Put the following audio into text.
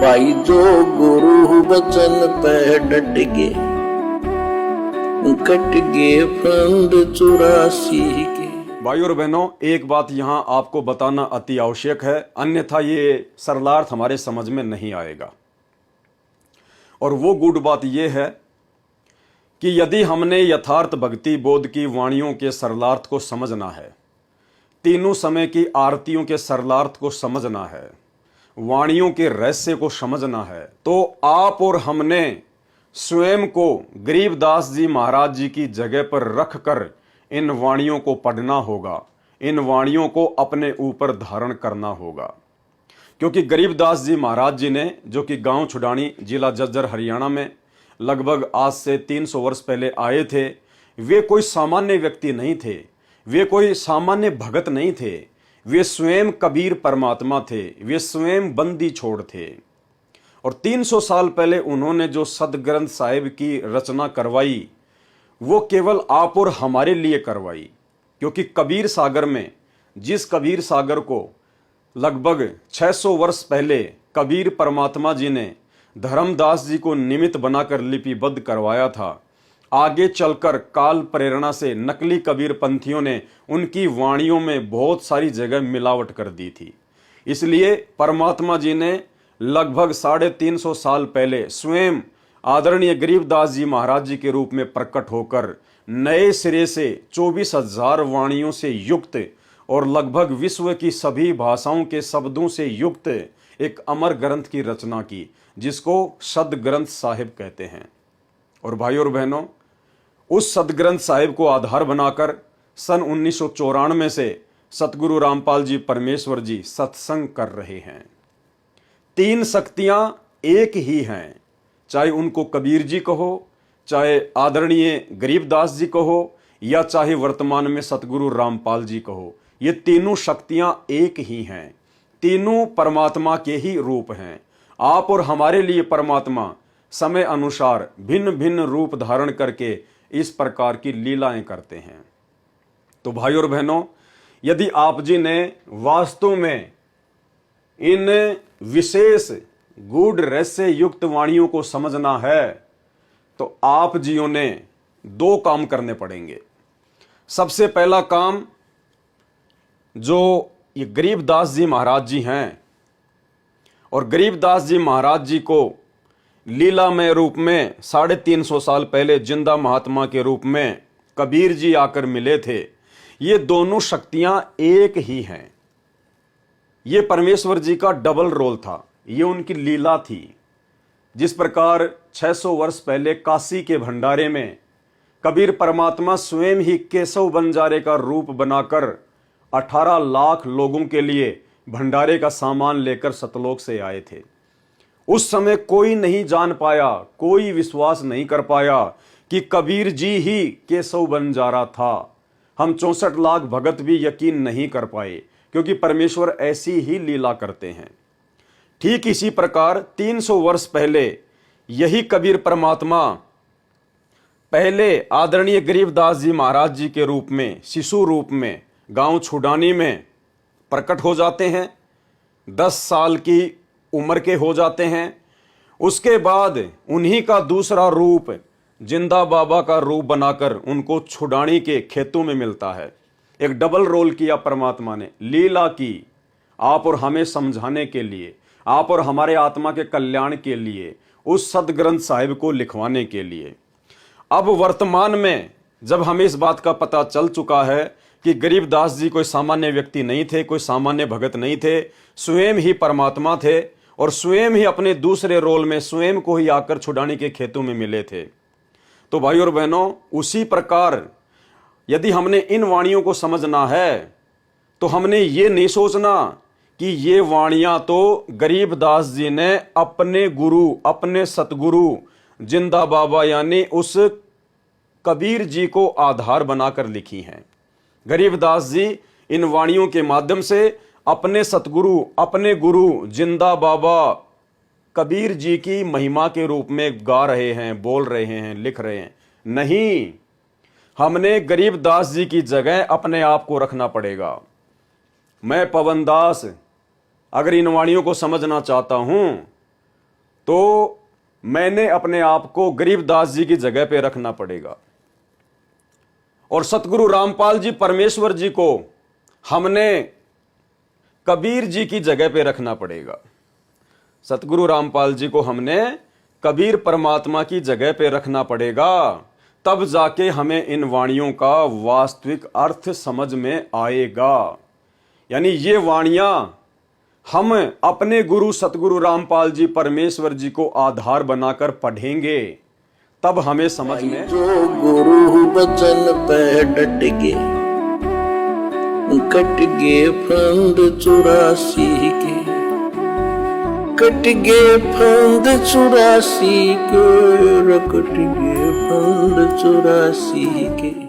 भाई जो गुरु बचन पे डट गए, कट गए फंद 84 के। भाई और बहनों, एक बात यहाँ आपको बताना अति आवश्यक है, अन्यथा ये सरलार्थ हमारे समझ में नहीं आएगा। और वो गुड बात ये है कि यदि हमने यथार्थ भक्ति बोध की वाणियों के सरलार्थ को समझना है, तीनों समय की आरतियों के सरलार्थ को समझना है, वाणियों के रहस्य को समझना है, तो आप और हमने स्वयं को गरीबदास जी महाराज जी की जगह पर रखकर इन वाणियों को पढ़ना होगा, इन वाणियों को अपने ऊपर धारण करना होगा। क्योंकि गरीबदास जी महाराज जी ने, जो कि गांव छुडानी जिला झज्जर हरियाणा में लगभग आज से 300 वर्ष पहले आए थे, वे कोई सामान्य व्यक्ति नहीं थे, वे कोई सामान्य भगत नहीं थे, वे स्वयं कबीर परमात्मा थे, वे स्वयं बंदी छोड़ थे। और 300 साल पहले उन्होंने जो सदग्रंथ साहिब की रचना करवाई, वो केवल आप और हमारे लिए करवाई। क्योंकि कबीर सागर में, जिस कबीर सागर को लगभग 600 वर्ष पहले कबीर परमात्मा जी ने धर्मदास जी को निमित्त बनाकर लिपिबद्ध करवाया था, आगे चलकर काल प्रेरणा से नकली कबीर पंथियों ने उनकी वाणियों में बहुत सारी जगह मिलावट कर दी थी। इसलिए परमात्मा जी ने लगभग 350 साल पहले स्वयं आदरणीय गरीबदास जी महाराज जी के रूप में प्रकट होकर नए सिरे से 24,000 वाणियों से युक्त और लगभग विश्व की सभी भाषाओं के शब्दों से युक्त एक अमर ग्रंथ की रचना की, जिसको सदग्रंथ साहिब कहते हैं। और भाई और बहनों, उस सदग्रंथ साहिब को आधार बनाकर सन 1994 से सतगुरु रामपाल जी परमेश्वर जी सत्संग कर रहे हैं। 3 शक्तियां एक ही हैं, चाहे उनको कबीर जी कहो, चाहे आदरणीय गरीबदास जी कहो, या चाहे वर्तमान में सतगुरु रामपाल जी कहो। ये तीनों शक्तियां एक ही हैं, तीनों परमात्मा के ही रूप हैं। आप और हमारे लिए परमात्मा समय अनुसार भिन्न भिन्न रूप धारण करके इस प्रकार की लीलाएं करते हैं। तो भाई और बहनों, यदि आप जी ने वास्तव में इन विशेष गूढ़ रहस्य युक्त वाणियों को समझना है, तो आप जियों ने 2 काम करने पड़ेंगे। सबसे पहला काम, जो ये गरीबदास जी महाराज जी हैं, और गरीबदास जी महाराज जी को लीलामय रूप में 350 साल पहले जिंदा महात्मा के रूप में कबीर जी आकर मिले थे, ये दोनों शक्तियां एक ही हैं। ये परमेश्वर जी का डबल रोल था, ये उनकी लीला थी। जिस प्रकार 600 वर्ष पहले काशी के भंडारे में कबीर परमात्मा स्वयं ही केशव बंजारे का रूप बनाकर 18 लाख लोगों के लिए भंडारे का सामान लेकर सतलोक से आए थे। उस समय कोई नहीं जान पाया, कोई विश्वास नहीं कर पाया कि कबीर जी ही केशव बंजारा था। हम 64 लाख भगत भी यकीन नहीं कर पाए, क्योंकि परमेश्वर ऐसी ही लीला करते हैं। ठीक इसी प्रकार 300 वर्ष पहले यही कबीर परमात्मा पहले आदरणीय गरीबदास जी महाराज जी के रूप में, शिशु रूप में गांव छुडानी में प्रकट हो जाते हैं। 10 साल की उम्र के हो जाते हैं। उसके बाद उन्हीं का दूसरा रूप जिंदा बाबा का रूप बनाकर उनको छुडानी के खेतों में मिलता है। एक डबल रोल किया परमात्मा ने, लीला की, आप और हमें समझाने के लिए, आप और हमारे आत्मा के कल्याण के लिए, उस सदग्रंथ साहिब को लिखवाने के लिए। अब वर्तमान में जब हमें इस बात का पता चल चुका है कि गरीबदास जी कोई सामान्य व्यक्ति नहीं थे, कोई सामान्य भगत नहीं थे, स्वयं ही परमात्मा थे, और स्वयं ही अपने दूसरे रोल में स्वयं को ही आकर छुड़ाने के खेतों में मिले थे। तो भाई और बहनों, उसी प्रकार यदि हमने इन वाणियों को समझना है, तो हमने ये नहीं सोचना कि ये वाणियां तो गरीबदास जी ने अपने गुरु, अपने सतगुरु जिंदा बाबा यानी उस कबीर जी को आधार बनाकर लिखी हैं। गरीबदास जी इन वाणियों के माध्यम से अपने सतगुरु, अपने गुरु जिंदा बाबा कबीर जी की महिमा के रूप में गा रहे हैं, बोल रहे हैं, लिख रहे हैं। नहीं, हमने गरीबदास जी की जगह अपने आप को रखना पड़ेगा। मैं पवन दास अगर इन वाणियों को समझना चाहता हूं, तो मैंने अपने आप को गरीबदास जी की जगह पे रखना पड़ेगा और सतगुरु रामपाल जी परमेश्वर जी को हमने कबीर जी की जगह पे रखना पड़ेगा। सतगुरु रामपाल जी को हमने कबीर परमात्मा की जगह पे रखना पड़ेगा, तब जाके हमें इन वाणियों का वास्तविक अर्थ समझ में आएगा। यानी ये वाणियां हम अपने गुरु सतगुरु रामपाल जी परमेश्वर जी को आधार बनाकर पढ़ेंगे, तब हमें समझ में। जो गुरु बचन पे डट गे, कट गे फंद 84 के, कट गे फंद 84 के, कट गे फंद 84 के।